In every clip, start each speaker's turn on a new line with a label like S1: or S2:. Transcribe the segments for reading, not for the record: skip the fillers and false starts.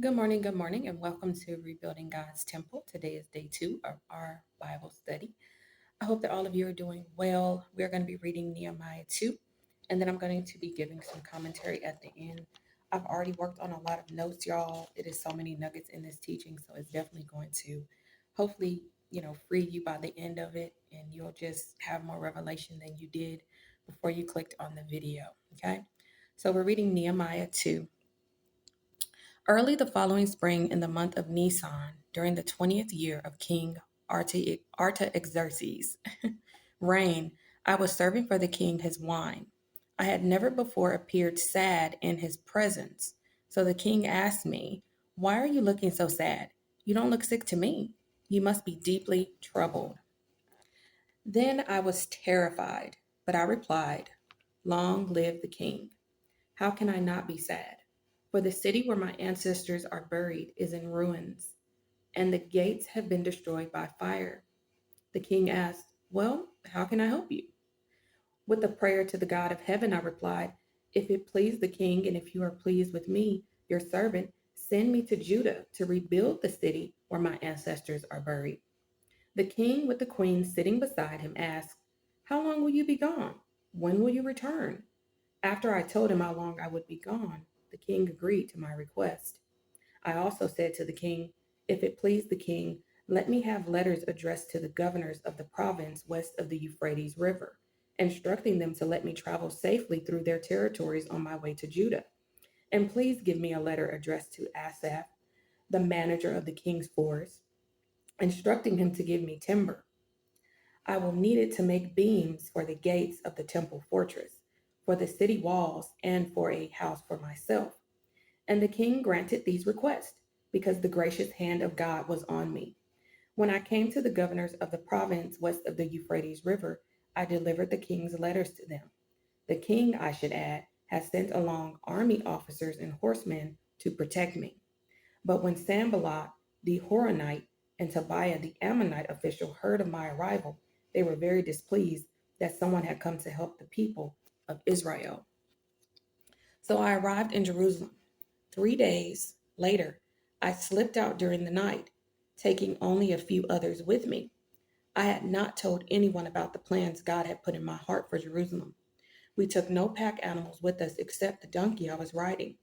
S1: Good morning, and welcome to Rebuilding God's Temple. Today is day 2 of our Bible study. I hope that all of you are doing well. We're going to be reading Nehemiah 2, and then I'm going to be giving some commentary at the end. I've already worked on a lot of notes, y'all. It is so many nuggets in this teaching, so it's definitely going to hopefully, free you by the end of it, and you'll just have more revelation than you did before you clicked on the video, okay? So we're reading Nehemiah 2. Early the following spring, in the month of Nisan, during the 20th year of King Artaxerxes' reign, I was serving for the king his wine. I had never before appeared sad in his presence. So the king asked me, "Why are you looking so sad? You don't look sick to me. You must be deeply troubled." Then I was terrified, but I replied, "Long live the king. How can I not be sad? For the city where my ancestors are buried is in ruins, and the gates have been destroyed by fire." The king asked, "Well, how can I help you?" With a prayer to the God of heaven, I replied, "If it please the king, and if you are pleased with me, your servant, send me to Judah to rebuild the city where my ancestors are buried." The king, with the queen sitting beside him, asked, "How long will you be gone? When will you return?" After I told him how long I would be gone, the king agreed to my request. I also said to the king, "If it please the king, let me have letters addressed to the governors of the province west of the Euphrates River, instructing them to let me travel safely through their territories on my way to Judah. And please give me a letter addressed to Asaph, the manager of the king's forest, instructing him to give me timber. I will need it to make beams for the gates of the temple fortress, for the city walls, and for a house for myself." And the king granted these requests, because the gracious hand of God was on me. When I came to the governors of the province west of the Euphrates River, I delivered the king's letters to them. The king, I should add, has sent along army officers and horsemen to protect me. But when Sanballat the Horonite and Tobiah the Ammonite official heard of my arrival, they were very displeased that someone had come to help the people of Israel. So I arrived in Jerusalem. 3 days later, I slipped out during the night, taking only a few others with me. I had not told anyone about the plans God had put in my heart for Jerusalem. We took no pack animals with us except the donkey I was riding.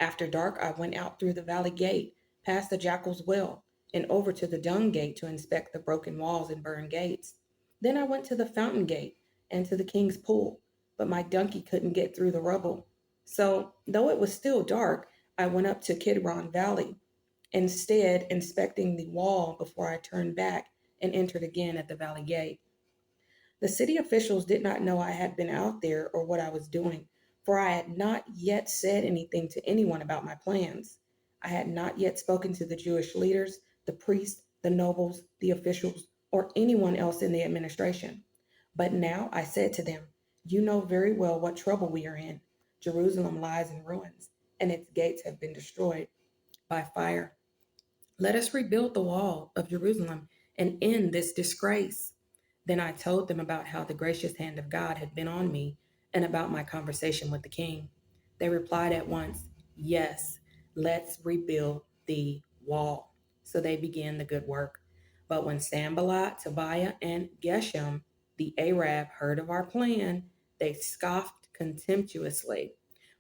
S1: After dark, I went out through the valley gate, past the jackal's well, and over to the dung gate to inspect the broken walls and burned gates. Then I went to the fountain gate and to the king's pool, but my donkey couldn't get through the rubble. So, though it was still dark, I went up to Kidron Valley, instead inspecting the wall before I turned back and entered again at the valley gate. The city officials did not know I had been out there or what I was doing, for I had not yet said anything to anyone about my plans. I had not yet spoken to the Jewish leaders, the priests, the nobles, the officials, or anyone else in the administration. But now I said to them, "You know very well what trouble we are in. Jerusalem lies in ruins, and its gates have been destroyed by fire. Let us rebuild the wall of Jerusalem and end this disgrace." Then I told them about how the gracious hand of God had been on me and about my conversation with the king. They replied at once, "Yes, let's rebuild the wall." So they began the good work. But when Sanballat, Tobiah, and Geshem, the Arab, heard of our plan, they scoffed contemptuously.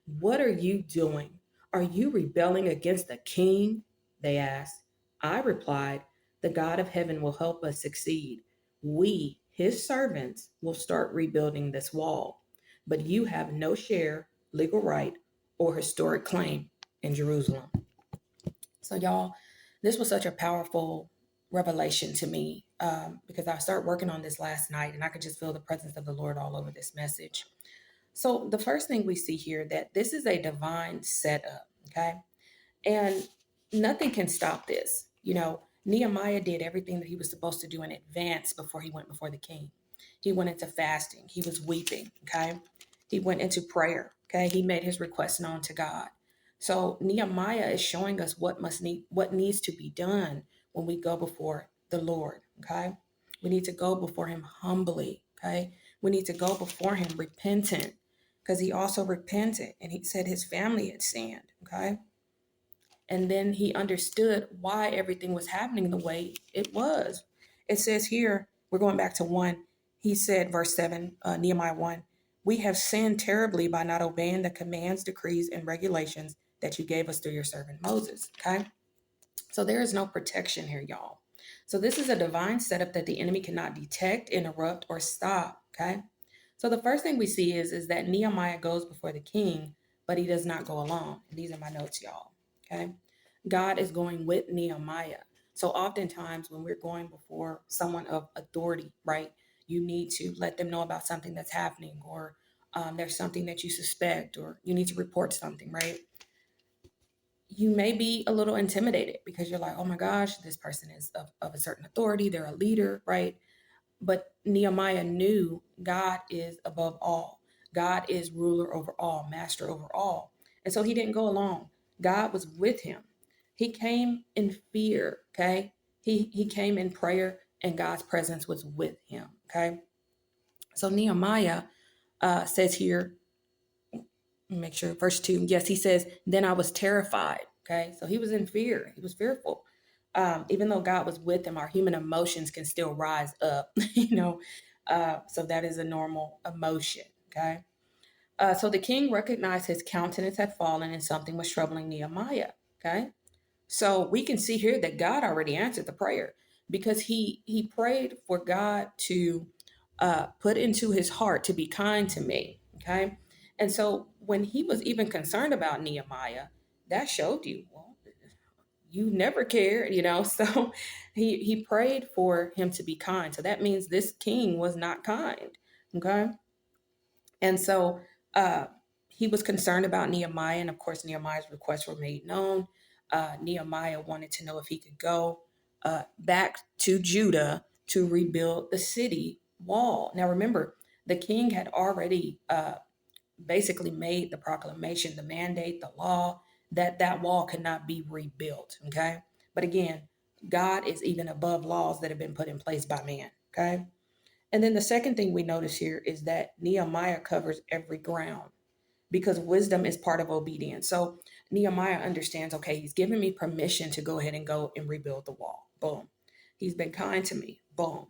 S1: "What are you doing? Are you rebelling against the king?" they asked. I replied, "The God of heaven will help us succeed. We, his servants, will start rebuilding this wall. But you have no share, legal right, or historic claim in Jerusalem." So, y'all, this was such a powerful revelation to me because I started working on this last night and I could just feel the presence of the Lord all over this message. So, the first thing we see here that this is a divine setup, okay? And nothing can stop this. Nehemiah did everything that he was supposed to do in advance before he went before the king. He went into fasting. He was weeping, okay? He went into prayer, okay? He made his request known to God. So Nehemiah is showing us what needs to be done when we go before the Lord, okay? We need to go before him humbly, okay? We need to go before him repentant because he also repented and he said his family had sinned, okay? And then he understood why everything was happening the way it was. It says here, we're going back to 1. He said, verse 7, Nehemiah 1, we have sinned terribly by not obeying the commands, decrees, and regulations that you gave us through your servant Moses. Okay? So there is no protection here, y'all. So this is a divine setup that the enemy cannot detect, interrupt, or stop. Okay. So the first thing we see is that Nehemiah goes before the king, but he does not go alone. And these are my notes, y'all. Okay. God is going with Nehemiah. So oftentimes when we're going before someone of authority, right, you need to let them know about something that's happening, or there's something that you suspect, or you need to report something, right? You may be a little intimidated because you're like, oh my gosh, this person is of a certain authority, they're a leader, right? But Nehemiah knew God is above all. God is ruler over all, master over all. And so he didn't go alone. God was with him. He came in fear, okay? He came in prayer, and God's presence was with him, okay? So Nehemiah says here, make sure, verse 2, yes, he says, then I was terrified. Okay, so he was in fear, he was fearful. Even though God was with him, our human emotions can still rise up, so that is a normal emotion. Okay, so the king recognized his countenance had fallen and something was troubling Nehemiah. Okay, so we can see here that God already answered the prayer, because he prayed for God to put into his heart to be kind to me. Okay. And so when he was even concerned about Nehemiah, that showed you, well, you never cared. So he prayed for him to be kind. So that means this king was not kind. Okay. And so uh, he was concerned about Nehemiah. And of course, Nehemiah's requests were made known. Nehemiah wanted to know if he could go back to Judah to rebuild the city wall. Now, remember, the king had already basically made the proclamation, the mandate, the law, that that wall could not be rebuilt. Okay. But again, God is even above laws that have been put in place by man. Okay. And then the second thing we notice here is that Nehemiah covers every ground, because wisdom is part of obedience. So Nehemiah understands, okay, he's given me permission to go ahead and go and rebuild the wall. Boom. He's been kind to me. Boom.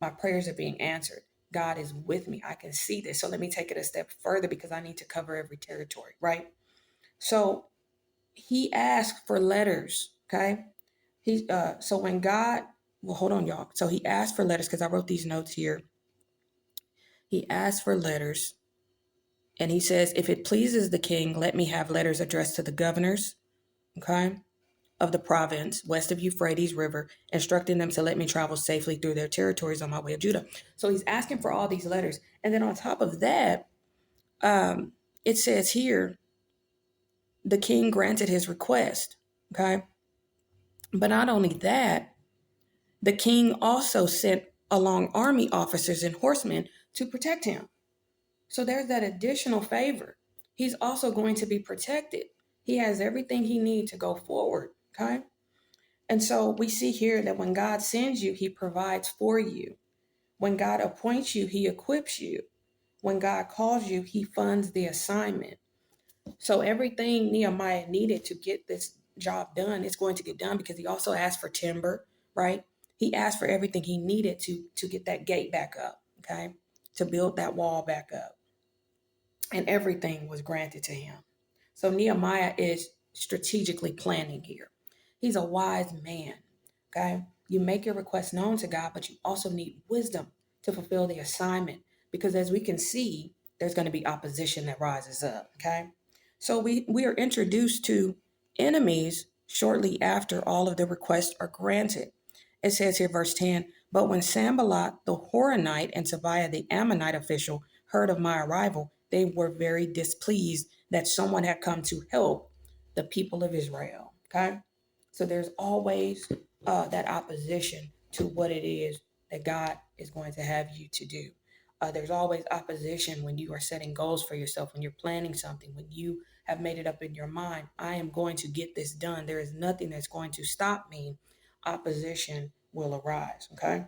S1: My prayers are being answered. God is with me. I can see this. So let me take it a step further, because I need to cover every territory, right? So he asked for letters. Okay. So when God, well, hold on, y'all. So he asked for letters, because I wrote these notes here. He asked for letters, and he says, if it pleases the king, let me have letters addressed to the governors, okay, of the province west of Euphrates River, instructing them to let me travel safely through their territories on my way of Judah. So he's asking for all these letters. And then on top of that, it says here, the king granted his request, okay? But not only that, the king also sent along army officers and horsemen to protect him. So there's that additional favor. He's also going to be protected. He has everything he needs to go forward. Okay. And so we see here that when God sends you, he provides for you. When God appoints you, he equips you. When God calls you, he funds the assignment. So everything Nehemiah needed to get this job done is going to get done, because he also asked for timber, right? He asked for everything he needed to get that gate back up, okay? To build that wall back up, and everything was granted to him. So Nehemiah is strategically planning here. He's a wise man. Okay. You make your request known to God, but you also need wisdom to fulfill the assignment, because as we can see, there's going to be opposition that rises up. Okay. So we are introduced to enemies shortly after all of the requests are granted. It says here, verse 10, but when Sanballat the Horonite and Tobiah the Ammonite official heard of my arrival, they were very displeased that someone had come to help the people of Israel. Okay. So there's always that opposition to what it is that God is going to have you to do. There's always opposition when you are setting goals for yourself, when you're planning something, when you have made it up in your mind, I am going to get this done. There is nothing that's going to stop me. Opposition will arise. Okay.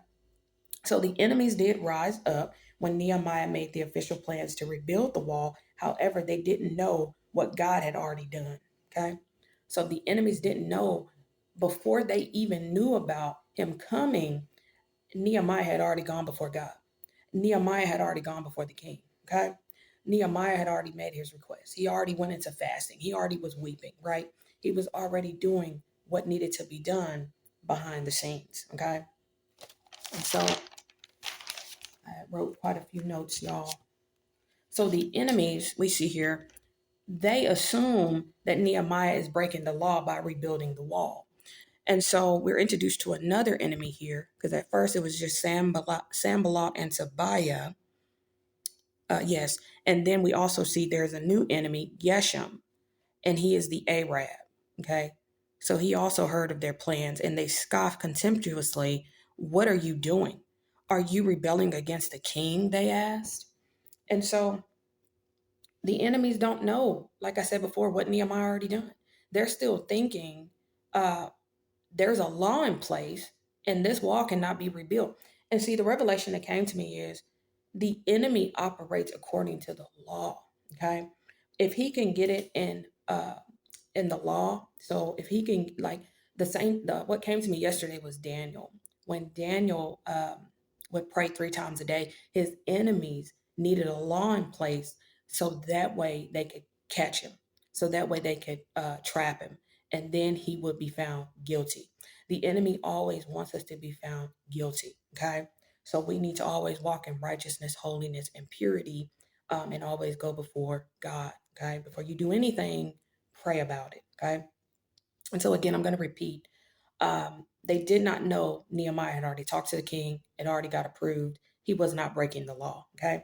S1: So the enemies did rise up when Nehemiah made the official plans to rebuild the wall. However, they didn't know what God had already done. Okay. So the enemies didn't know before they even knew about him coming. Nehemiah had already gone before God. Nehemiah had already gone before the king. Okay. Nehemiah had already made his request. He already went into fasting. He already was weeping, right? He was already doing what needed to be done behind the scenes. Okay. And so I wrote quite a few notes, y'all. So the enemies we see here, they assume that Nehemiah is breaking the law by rebuilding the wall. And so we're introduced to another enemy here, because at first it was just Sanballat and Tobiah. Yes. And then we also see there's a new enemy, Geshem, and he is the Arab. Okay. So he also heard of their plans and they scoffed contemptuously. What are you doing? Are you rebelling against the king? They asked. And so the enemies don't know, like I said before, what Nehemiah already done. They're still thinking, uh, there's a law in place and this wall cannot be rebuilt. And see, the revelation that came to me is the enemy operates according to the law. Okay. If he can get it in the law, so if he can, like, what came to me yesterday was Daniel. When Daniel would pray 3 times a day, his enemies needed a law in place so that way they could catch him, so that way they could trap him, and then he would be found guilty. The enemy always wants us to be found guilty. Okay. So we need to always walk in righteousness, holiness, and purity, and always go before God. Okay. Before you do anything, pray about it. Okay. And so again, I'm going to repeat. They did not know Nehemiah had already talked to the king. It already got approved. He was not breaking the law. Okay.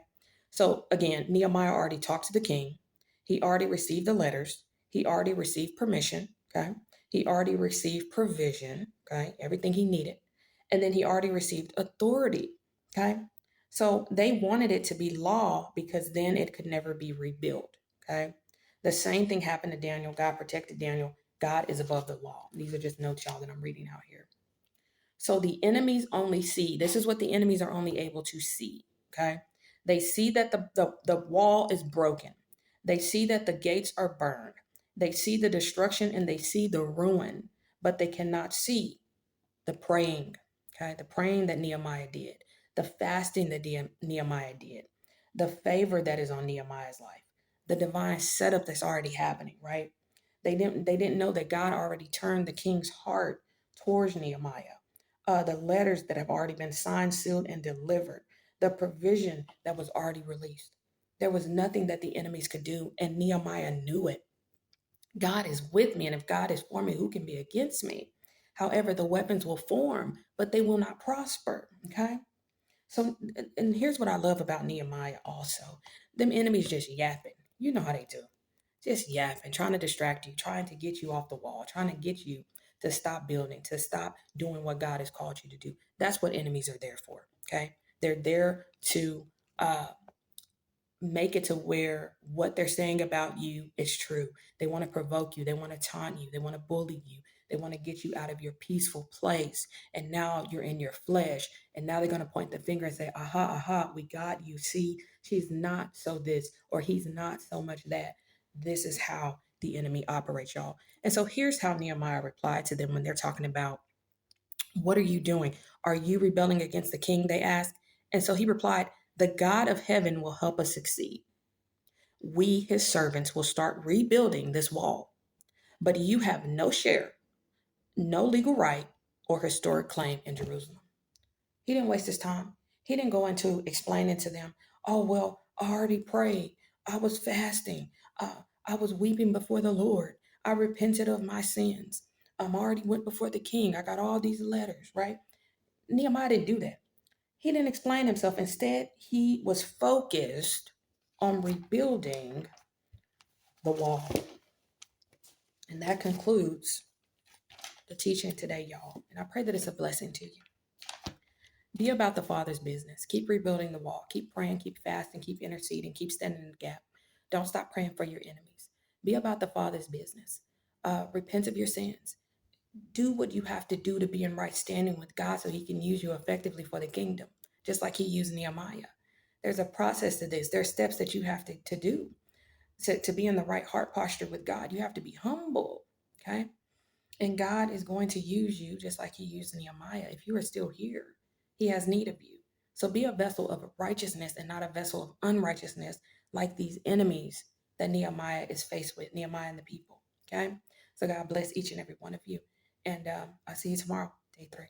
S1: So again, Nehemiah already talked to the king. He already received the letters. He already received permission. Okay. He already received provision. Okay. Everything he needed. And then he already received authority. Okay. So they wanted it to be law because then it could never be rebuilt. Okay. The same thing happened to Daniel. God protected Daniel. God is above the law. These are just notes, y'all, that I'm reading out here. So the enemies only see, this is what the enemies are only able to see. Okay. They see that the wall is broken. They see that the gates are burned. They see the destruction and they see the ruin, but they cannot see the praying, okay, the praying that Nehemiah did, the fasting that Nehemiah did, the favor that is on Nehemiah's life, the divine setup that's already happening, right? They didn't know that God already turned the king's heart towards Nehemiah. The letters that have already been signed, sealed, and delivered, the provision that was already released. There was nothing that the enemies could do, and Nehemiah knew it. God is with me, and if God is for me, who can be against me? However, the weapons will form, but they will not prosper. Okay. So, and here's what I love about Nehemiah also. Them enemies just yapping. You know how they do. Just yapping, trying to distract you, trying to get you off the wall, trying to get you to stop building, to stop doing what God has called you to do. That's what enemies are there for. Okay. They're there to uh, make it to where what they're saying about you is true. They want to provoke you. They want to taunt you. They want to bully you. They want to get you out of your peaceful place. And now you're in your flesh. And now they're going to point the finger and say, aha, aha, we got you. See, she's not so this, or he's not so much that. This is how the enemy operates, y'all. And so here's how Nehemiah replied to them when they're talking about, what are you doing? Are you rebelling against the king? They asked. And so he replied, the God of heaven will help us succeed. We, his servants, will start rebuilding this wall. But you have no share, no legal right, or historic claim in Jerusalem. He didn't waste his time. He didn't go into explaining to them, oh, well, I already prayed. I was fasting. I was weeping before the Lord. I repented of my sins. I already went before the king. I got all these letters, right? Nehemiah didn't do that. He didn't explain himself. Instead, he was focused on rebuilding the wall. And that concludes the teaching today, y'all. And I pray that it's a blessing to you. Be about the Father's business. Keep rebuilding the wall. Keep praying, keep fasting, keep interceding, keep standing in the gap. Don't stop praying for your enemies. Be about the Father's business. Repent of your sins. Do what you have to do to be in right standing with God so he can use you effectively for the kingdom, just like he used Nehemiah. There's a process to this. There's steps that you have to do to be in the right heart posture with God. You have to be humble. Okay. And God is going to use you just like he used Nehemiah. If you are still here, he has need of you. So be a vessel of righteousness and not a vessel of unrighteousness, like these enemies that Nehemiah is faced with, Nehemiah and the people. Okay. So God bless each and every one of you. And I'll see you tomorrow, day 3.